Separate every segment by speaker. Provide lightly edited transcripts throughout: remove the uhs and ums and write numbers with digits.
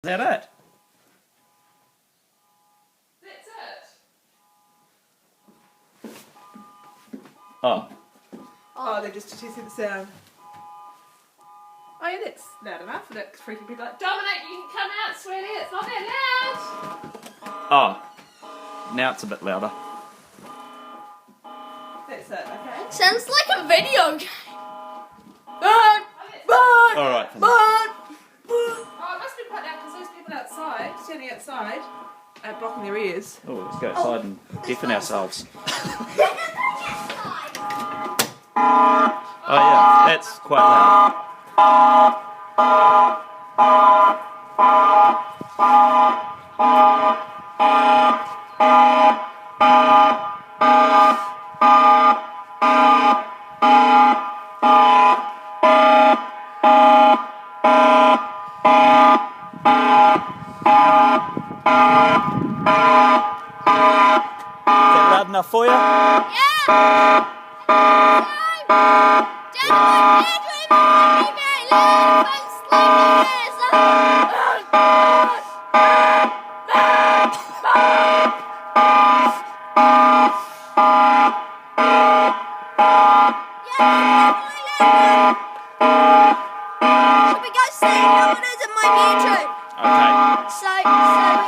Speaker 1: Is that it?
Speaker 2: That's it.
Speaker 1: Oh.
Speaker 2: Oh, they're just testing the sound. Oh yeah, that's loud enough for that freaking people like, Dominic, you can come out, sweetie, it's not that loud.
Speaker 1: Oh. Now it's a bit louder.
Speaker 2: That's it, okay?
Speaker 3: Sounds like a video game.
Speaker 1: Alright.
Speaker 2: Oh, it must be quite loud because those people outside, standing outside, are blocking their ears.
Speaker 1: Oh, let's go outside and deafen ourselves. Oh yeah, that's quite loud. Is that loud enough for you?
Speaker 3: Yeah! Down in my bedroom, it might be very loud if I'm sleeping there, so... Should we go see how it is in my bedroom?
Speaker 1: Okay.
Speaker 3: So we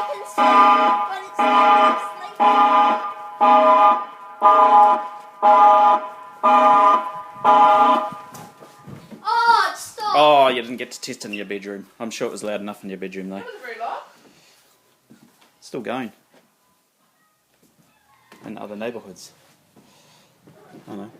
Speaker 3: can see what it's like when I'm sleeping. Oh, it stopped.
Speaker 1: Oh, you didn't get to test in your bedroom. I'm sure it was loud enough in your bedroom though.
Speaker 2: That wasn't very loud.
Speaker 1: Still going. In other neighbourhoods. I don't know.